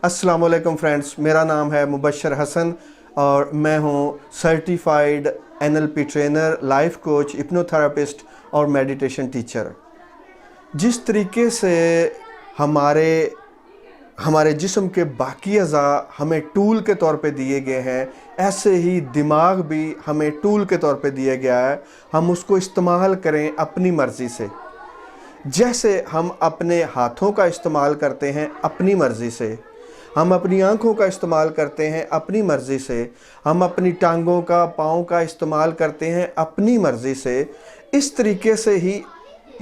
अस्सलाम वालेकुम फ्रेंड्स, मेरा नाम है मुबशर हसन और मैं हूँ certified NLP trainer, life coach, hypnotherapist और मेडिटेशन टीचर। जिस तरीके से हमारे हमारे जिस्म के बाकी अज़ा हमें टूल के तौर पे दिए गए हैं, ऐसे ही दिमाग भी हमें टूल के तौर पे दिया गया है। हम उसको इस्तेमाल करें अपनी मर्ज़ी से। जैसे हम अपने हाथों का इस्तेमाल करते हैं अपनी मर्ज़ी से, हम अपनी आँखों का इस्तेमाल करते हैं अपनी मर्ज़ी से, हम अपनी टांगों का, पाँव का इस्तेमाल करते हैं अपनी मर्ज़ी से, इस तरीके से ही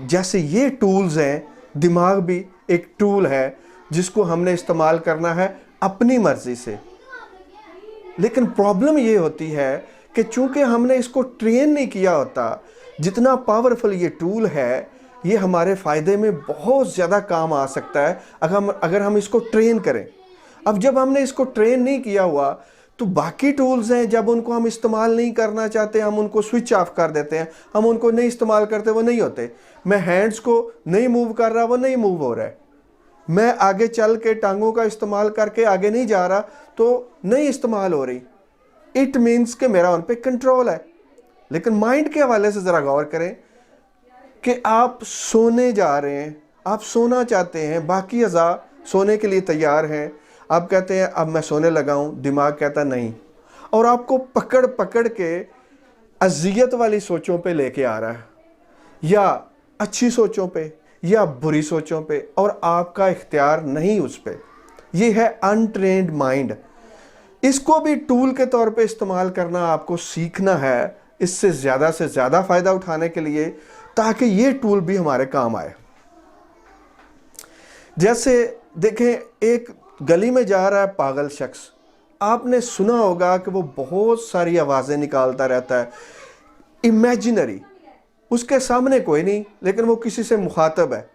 जैसे ये टूल्स हैं, दिमाग भी एक टूल है जिसको हमने इस्तेमाल करना है अपनी मर्ज़ी से। लेकिन प्रॉब्लम ये होती है कि चूँकि हमने इसको ट्रेन नहीं किया होता, जितना पावरफुल ये टूल है, ये हमारे फ़ायदे में बहुत ज़्यादा काम आ सकता है अगर हम इसको ट्रेन करें। अब जब हमने इसको ट्रेन नहीं किया हुआ तो बाकी टूल्स हैं, जब उनको हम इस्तेमाल नहीं करना चाहते, हम उनको स्विच ऑफ कर देते हैं, हम उनको नहीं इस्तेमाल करते, वो नहीं होते। मैं हैंड्स को नहीं मूव कर रहा, वो नहीं मूव हो रहा है। मैं आगे चल के टांगों का इस्तेमाल करके आगे नहीं जा रहा, तो नहीं इस्तेमाल हो रही। इट मीन्स कि मेरा उन पे कंट्रोल है। लेकिन माइंड के हवाले से ज़रा गौर करें कि आप सोने जा रहे हैं, आप सोना चाहते हैं, बाकी अज़ा सोने के लिए तैयार हैं, आप कहते हैं अब मैं सोने लगा हूँ, दिमाग कहता नहीं, और आपको पकड़ पकड़ के अज़ियत वाली सोचों पे लेके आ रहा है, या अच्छी सोचों पे या बुरी सोचों पे, और आपका इख्तियार नहीं उस पे। ये है अनट्रेन्ड माइंड। इसको भी टूल के तौर पे इस्तेमाल करना आपको सीखना है, इससे ज़्यादा से ज़्यादा फ़ायदा उठाने के लिए, ताकि ये टूल भी हमारे काम आए। जैसे देखें, एक गली में जा रहा है पागल शख्स, आपने सुना होगा कि वो बहुत सारी आवाज़ें निकालता रहता है, इमेजिनरी, उसके सामने कोई नहीं, लेकिन वो किसी से मुखातब है,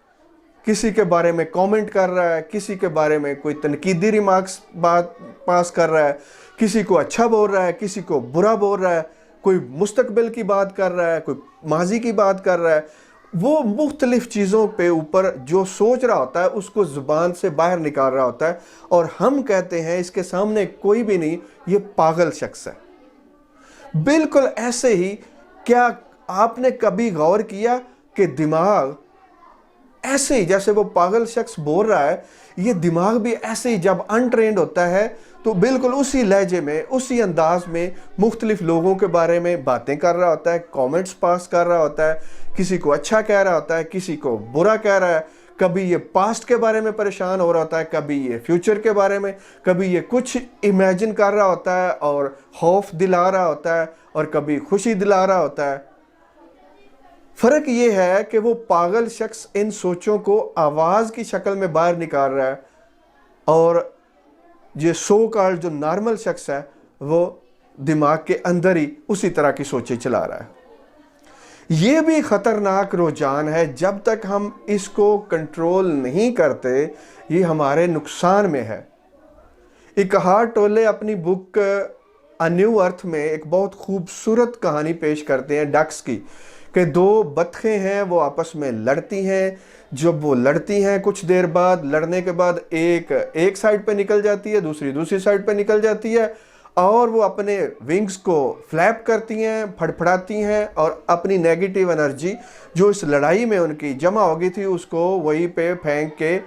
किसी के बारे में कमेंट कर रहा है, किसी के बारे में कोई तनकीदी रिमार्क्स बात पास कर रहा है, किसी को अच्छा बोल रहा है, किसी को बुरा बोल रहा है, कोई मुस्तकबिल की बात कर रहा है, कोई माजी की बात कर रहा है। वो मुख्तलिफ चीज़ों पे ऊपर जो सोच रहा होता है उसको ज़ुबान से बाहर निकाल रहा होता है, और हम कहते हैं इसके सामने कोई भी नहीं, ये पागल शख्स है। बिल्कुल ऐसे ही, क्या आपने कभी गौर किया कि दिमाग ऐसे ही जैसे वो पागल शख्स बोल रहा है, ये दिमाग भी ऐसे ही जब अनट्रेन्ड होता है तो बिल्कुल उसी लहजे में, उसी अंदाज में मुख्तलिफ लोगों के बारे में बातें कर रहा होता है, कमेंट्स पास कर रहा होता है, किसी को अच्छा कह रहा होता है, किसी को बुरा कह रहा है, कभी ये पास्ट के बारे में परेशान हो रहा होता है, कभी ये फ्यूचर के बारे में, कभी ये कुछ इमेजिन कर रहा होता है और खौफ दिला रहा होता है, और कभी खुशी दिला रहा होता है। फ़र्क ये है कि वो पागल शख्स इन सोचों को आवाज़ की शक्ल में बाहर निकाल रहा है, और ये सो कॉल्ड जो नॉर्मल शख्स है वो दिमाग के अंदर ही उसी तरह की सोचें चला रहा है। ये भी ख़तरनाक रुझान है, जब तक हम इसको कंट्रोल नहीं करते ये हमारे नुकसान में है। इकहार टोले अपनी बुक अ न्यू अर्थ में एक बहुत खूबसूरत कहानी पेश करते हैं डक्स की, कि दो बतखें हैं, वो आपस में लड़ती हैं। जब वो लड़ती हैं, कुछ देर बाद, लड़ने के बाद एक साइड पे निकल जाती है, दूसरी साइड पे निकल जाती है, और वो अपने विंग्स को फ्लैप करती हैं, फड़फड़ाती हैं, और अपनी नेगेटिव एनर्जी जो इस लड़ाई में उनकी जमा हो गई थी उसको वहीं पे फेंक के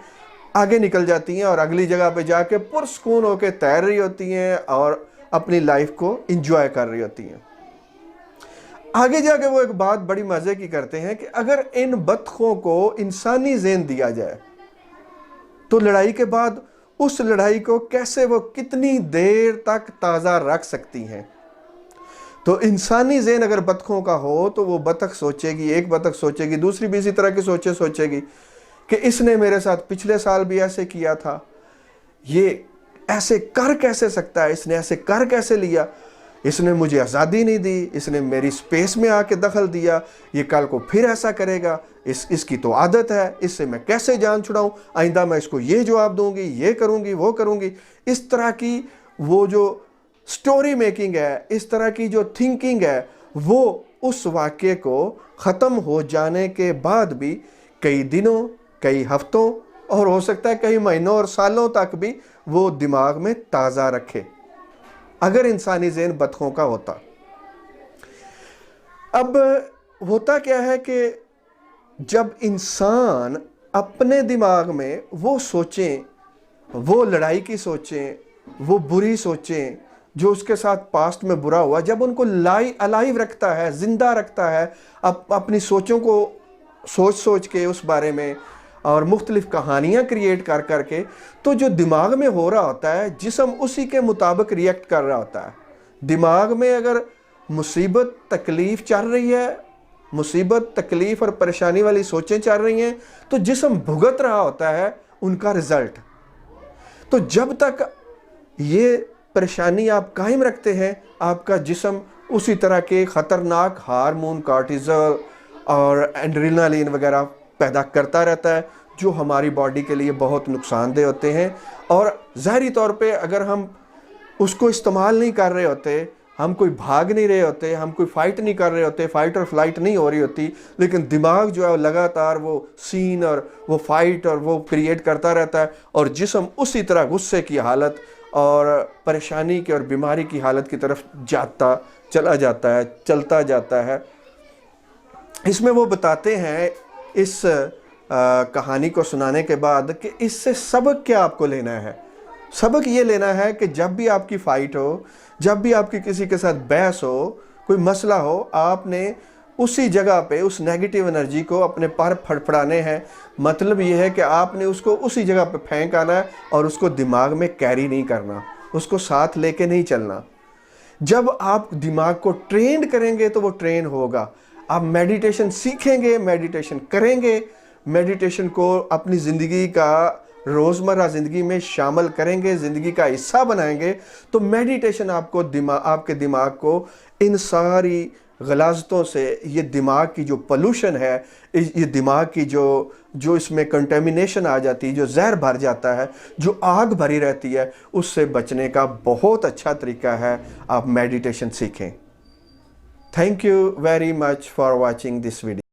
आगे निकल जाती हैं, और अगली जगह पे जाके पुरस्कून होकर तैर रही होती हैं और अपनी लाइफ को इंजॉय कर रही होती हैं। आगे जाके वो एक बात बड़ी मज़े की करते हैं कि अगर इन बतखों को इंसानी ज़हन दिया जाए तो लड़ाई के बाद उस लड़ाई को कैसे वो कितनी देर तक ताज़ा रख सकती हैं। तो इंसानी ज़हन अगर बतखों का हो तो वो बतख सोचेगी, एक बतख सोचेगी, दूसरी भी इसी तरह की सोचेगी कि इसने मेरे साथ पिछले साल भी ऐसे किया था, ये ऐसे कर कैसे सकता है, इसने ऐसे कर कैसे लिया, इसने मुझे आज़ादी नहीं दी, इसने मेरी स्पेस में आके दखल दिया, ये कल को फिर ऐसा करेगा, इसकी तो आदत है, इससे मैं कैसे जान छुड़ाऊं, आइंदा मैं इसको ये जवाब दूंगी, ये करूंगी, वो करूंगी। इस तरह की वो जो स्टोरी मेकिंग है, इस तरह की जो थिंकिंग है, वो उस वाक़े को ख़त्म हो जाने के बाद भी कई दिनों, कई हफ्तों اور ہو سکتا ہے کئی مہینوں اور سالوں تک بھی وہ دماغ میں تازہ رکھے، اگر انسانی ذہن بطخوں کا ہوتا۔ اب ہوتا کیا ہے کہ جب انسان اپنے دماغ میں وہ سوچیں، وہ لڑائی کی سوچیں، وہ بری سوچیں جو اس کے ساتھ پاسٹ میں برا ہوا، جب ان کو الائیو رکھتا ہے، زندہ رکھتا ہے، اپنی سوچوں کو سوچ کے اس بارے میں، اور مختلف کہانیاں کریٹ کر کر کے، تو جو دماغ میں ہو رہا ہوتا ہے جسم اسی کے مطابق ریئیکٹ کر رہا ہوتا ہے۔ دماغ میں اگر مصیبت تکلیف چل رہی ہے، مصیبت تکلیف اور پریشانی والی سوچیں چل رہی ہیں، تو جسم بھگت رہا ہوتا ہے ان کا رزلٹ۔ تو جب تک یہ پریشانی آپ قائم رکھتے ہیں، آپ کا جسم اسی طرح کے خطرناک ہارمون کارٹیزول اور ایڈرینالین وغیرہ پیدا کرتا رہتا ہے، جو ہماری باڈی کے لیے بہت نقصان دہ ہوتے ہیں۔ اور ظاہری طور پہ اگر ہم اس کو استعمال نہیں کر رہے ہوتے، ہم کوئی بھاگ نہیں رہے ہوتے، ہم کوئی فائٹ نہیں کر رہے ہوتے، فائٹ اور فلائٹ نہیں ہو رہی ہوتی، لیکن دماغ جو ہے لگاتار وہ سین اور وہ فائٹ اور وہ کریٹ کرتا رہتا ہے، اور جسم اسی طرح غصے کی حالت اور پریشانی کی اور بیماری کی حالت کی طرف چلا جاتا ہے، چلتا جاتا ہے۔ اس میں وہ بتاتے ہیں اس کہانی کو سنانے کے بعد کہ اس سے سبق کیا آپ کو لینا ہے۔ سبق یہ لینا ہے کہ جب بھی آپ کی فائٹ ہو، جب بھی آپ کی کسی کے ساتھ بحث ہو، کوئی مسئلہ ہو، آپ نے اسی جگہ پہ اس نیگیٹو انرجی کو اپنے پر پھڑپھڑانے ہیں۔ مطلب یہ ہے کہ آپ نے اس کو اسی جگہ پہ پھینک آنا ہے اور اس کو دماغ میں کیری نہیں کرنا، اس کو ساتھ لے کے نہیں چلنا۔ جب آپ دماغ کو ٹرینڈ کریں گے تو وہ ٹرین ہوگا۔ آپ میڈیٹیشن سیکھیں گے، میڈیٹیشن کریں گے، میڈیٹیشن کو اپنی زندگی کا روزمرہ زندگی میں شامل کریں گے، زندگی کا حصہ بنائیں گے، تو میڈیٹیشن آپ کے دماغ کو ان ساری غلاظتوں سے، یہ دماغ کی جو پولوشن ہے، یہ دماغ کی جو اس میں کنٹیمنیشن آ جاتی ہے، جو زہر بھر جاتا ہے، جو آگ بھری رہتی ہے، اس سے بچنے کا بہت اچھا طریقہ ہے آپ میڈیٹیشن سیکھیں۔ Thank you very much for watching this video.